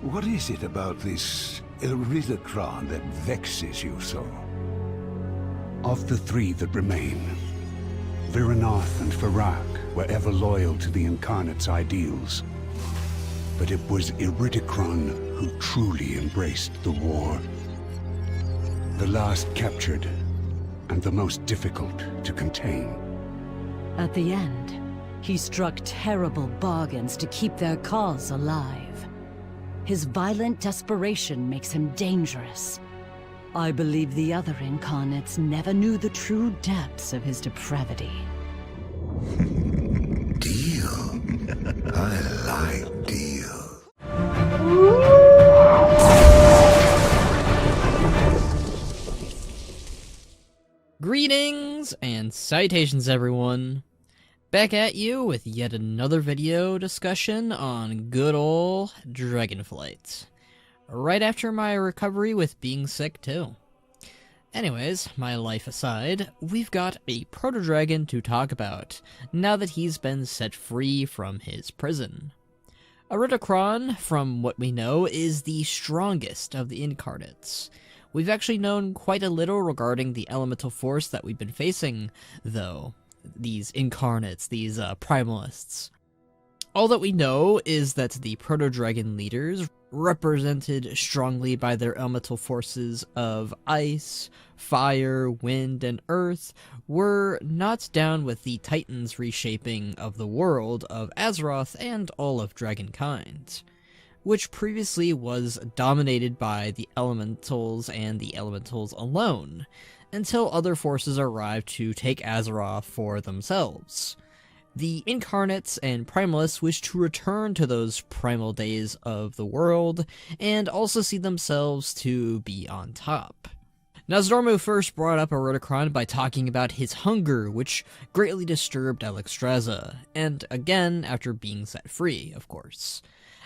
What is it about this Iridikron that vexes you so? Of the three that remain, Viranath and Farak were ever loyal to the Incarnate's ideals. But it was Iridikron who truly embraced the war. The last captured, and the most difficult to contain. At the end, he struck terrible bargains to keep their cause alive. His violent desperation makes him dangerous. I believe the other incarnates never knew the true depths of his depravity. Deal. I like deal. Greetings and salutations, everyone. Back at you with yet another video discussion on good ol' Dragonflight. Right after my recovery with being sick too. Anyways, my life aside, we've got a Proto-Dragon to talk about, now that he's been set free from his prison. Iridikron, from what we know, is the strongest of the incarnates. We've actually known quite a little regarding the elemental force that we've been facing, though. These incarnates, these primalists. All that we know is that the Proto-Dragon leaders, represented strongly by their elemental forces of ice, fire, wind, and earth, were not down with the Titans' reshaping of the world of Azeroth and all of Dragonkind, which previously was dominated by the elementals and the elementals alone, until other forces arrived to take Azeroth for themselves. The Incarnates and Primalists wish to return to those primal days of the world, and also see themselves to be on top. Nazormu first brought up Iridikron by talking about his hunger, which greatly disturbed Alexstrasza, and again after being set free, of course.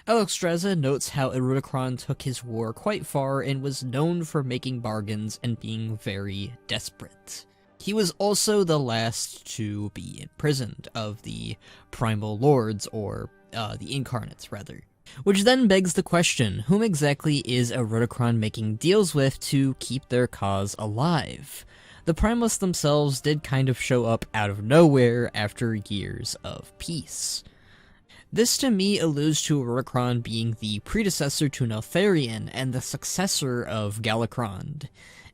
Alexstrasza notes how Iridikron took his war quite far and was known for making bargains and being very desperate. He was also the last to be imprisoned of the Primal Lords, or the Incarnates, rather. Which then begs the question, whom exactly is Iridikron making deals with to keep their cause alive? The Primalists themselves did kind of show up out of nowhere after years of peace. This to me alludes to Iridikron being the predecessor to Neltharion and the successor of Galakrond,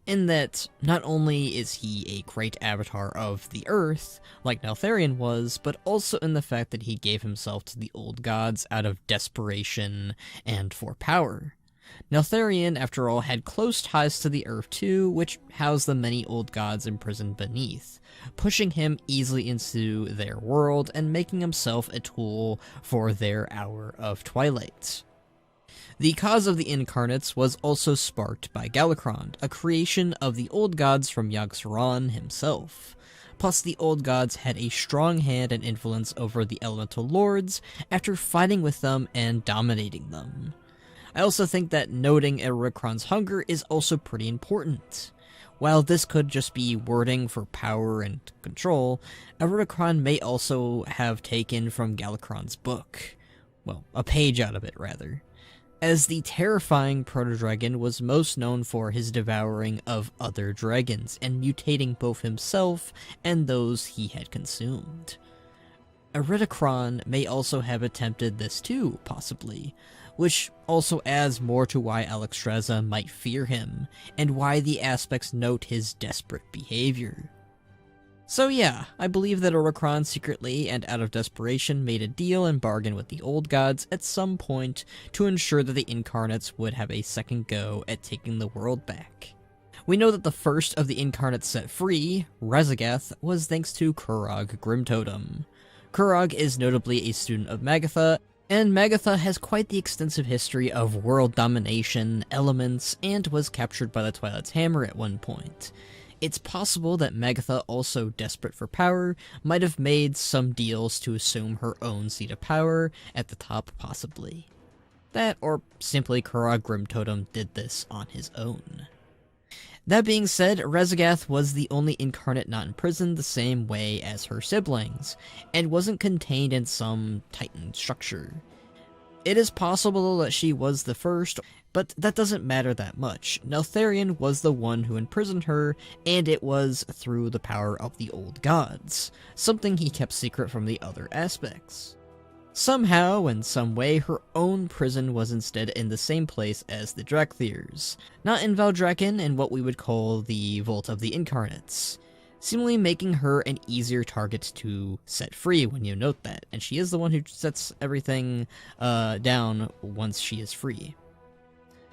in that not only is he a great avatar of the Earth, like Neltharion was, but also in the fact that he gave himself to the old gods out of desperation and for power. Neltharion, after all, had close ties to the Earth too, which housed the many old gods imprisoned beneath, pushing him easily into their world and making himself a tool for their hour of twilight. The cause of the Incarnates was also sparked by Galakrond, a creation of the old gods from Yogg-Saron himself. Plus, the old gods had a strong hand and influence over the elemental lords after fighting with them and dominating them. I also think that noting Iridikron's hunger is also pretty important. While this could just be wording for power and control, Iridikron may also have taken from Galakrond's book. Well, a page out of it, rather. As the terrifying Proto-Dragon was most known for his devouring of other dragons and mutating both himself and those he had consumed. Iridikron may also have attempted this too, possibly, which also adds more to why Alexstrasza might fear him, and why the aspects note his desperate behavior. So yeah, I believe that Iridikron secretly and out of desperation made a deal and bargain with the old gods at some point to ensure that the Incarnates would have a second go at taking the world back. We know that the first of the Incarnates set free, Raszageth, was thanks to Kurog Grimtotem. Kurog is notably a student of Magatha, and Magatha has quite the extensive history of world domination, elements, and was captured by the Twilight's Hammer at one point. It's possible that Magatha, also desperate for power, might have made some deals to assume her own seat of power at the top, possibly. That, or simply Kurog Grimtotem did this on his own. That being said, Raszageth was the only incarnate not imprisoned the same way as her siblings, and wasn't contained in some Titan structure. It is possible that she was the first, but that doesn't matter that much. Neltharion was the one who imprisoned her, and it was through the power of the old gods, something he kept secret from the other aspects. Somehow, in some way, her own prison was instead in the same place as the Drakthir's, not in Valdrakken in what we would call the Vault of the Incarnates, seemingly making her an easier target to set free when you note that, and she is the one who sets everything down once she is free.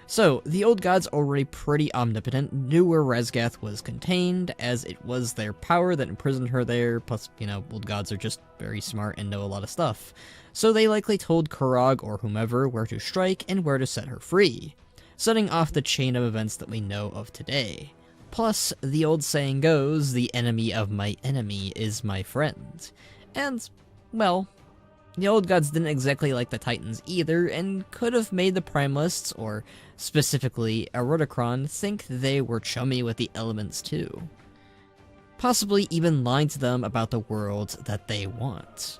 So, the old gods, already pretty omnipotent, knew where Rezgath was contained, as it was their power that imprisoned her there, plus, old gods are just very smart and know a lot of stuff. So they likely told Kurog or whomever where to strike and where to set her free, setting off the chain of events that we know of today. Plus, the old saying goes, the enemy of my enemy is my friend. And, well, the old gods didn't exactly like the Titans either, and could have made the Primalists, or specifically Iridikron, think they were chummy with the elements too. Possibly even lying to them about the world that they want.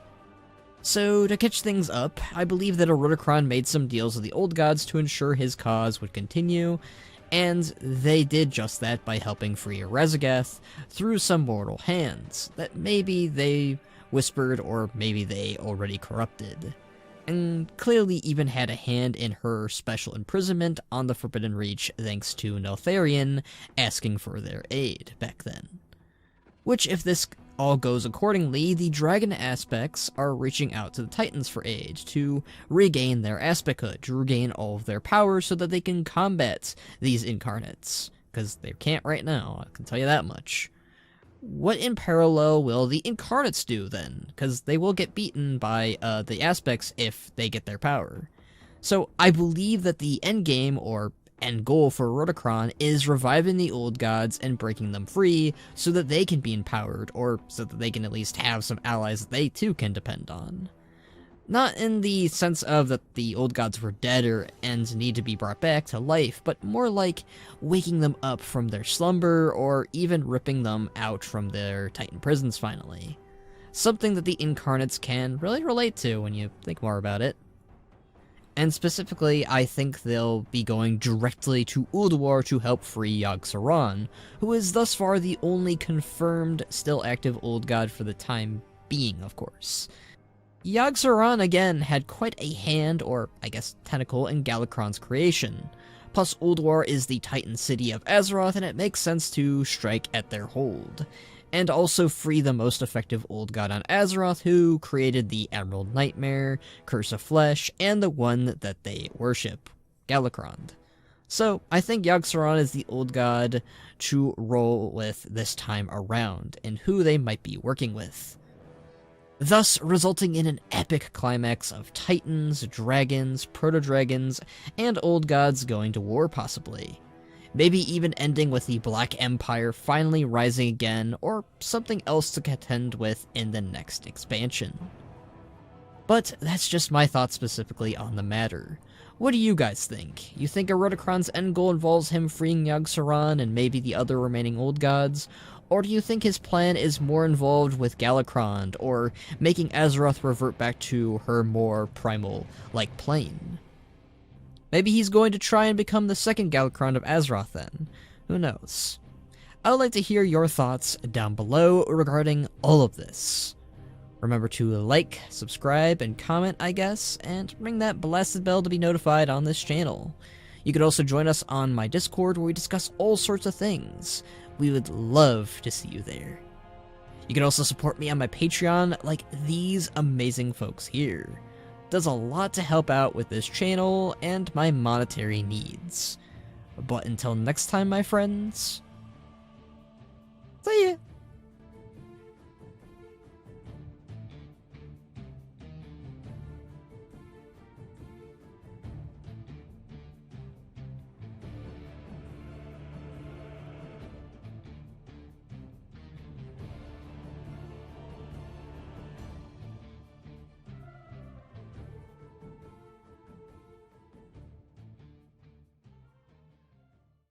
So, to catch things up, I believe that Iridikron made some deals with the old gods to ensure his cause would continue, and they did just that by helping free Rezgath through some mortal hands that maybe they whispered or maybe they already corrupted, and clearly even had a hand in her special imprisonment on the Forbidden Reach thanks to Neltharion asking for their aid back then. Which, if this all goes accordingly, the dragon aspects are reaching out to the Titans for aid to regain their aspecthood, to regain all of their power so that they can combat these incarnates, because they can't right now, I can tell you that much. What in parallel will the incarnates do then? Because they will get beaten by the aspects if they get their power. So I believe that the endgame, or end goal for Iridikron, is reviving the old gods and breaking them free so that they can be empowered, or so that they can at least have some allies that they too can depend on. Not in the sense of that the old gods were dead or and need to be brought back to life, but more like waking them up from their slumber, or even ripping them out from their Titan prisons finally. Something that the incarnates can really relate to when you think more about it. And specifically, I think they'll be going directly to Ulduar to help free Yogg-Saron, who is thus far the only confirmed, still active old god for the time being, of course. Yogg-Saron, again, had quite a hand, or I guess tentacle, in Galakrond's creation. Plus, Ulduar is the Titan city of Azeroth, and it makes sense to strike at their hold. And also free the most effective old god on Azeroth, who created the Emerald Nightmare, Curse of Flesh, and the one that they worship, Galakrond. So, I think Yogg-Saron is the old god to roll with this time around, and who they might be working with. Thus, resulting in an epic climax of Titans, Dragons, Proto-Dragons, and old gods going to war possibly. Maybe even ending with the Black Empire finally rising again, or something else to contend with in the next expansion. But that's just my thoughts specifically on the matter. What do you guys think? You think Iridikron's end goal involves him freeing Yogg-Saron and maybe the other remaining old gods? Or do you think his plan is more involved with Galakrond, or making Azeroth revert back to her more primal-like plane? Maybe he's going to try and become the second Galakrond of Azeroth then. Who knows? I would like to hear your thoughts down below regarding all of this. Remember to like, subscribe, and comment, I guess, and ring that blasted bell to be notified on this channel. You could also join us on my Discord where we discuss all sorts of things. We would love to see you there. You can also support me on my Patreon like these amazing folks here. Does a lot to help out with this channel and my monetary needs. But until next time, my friends, see ya!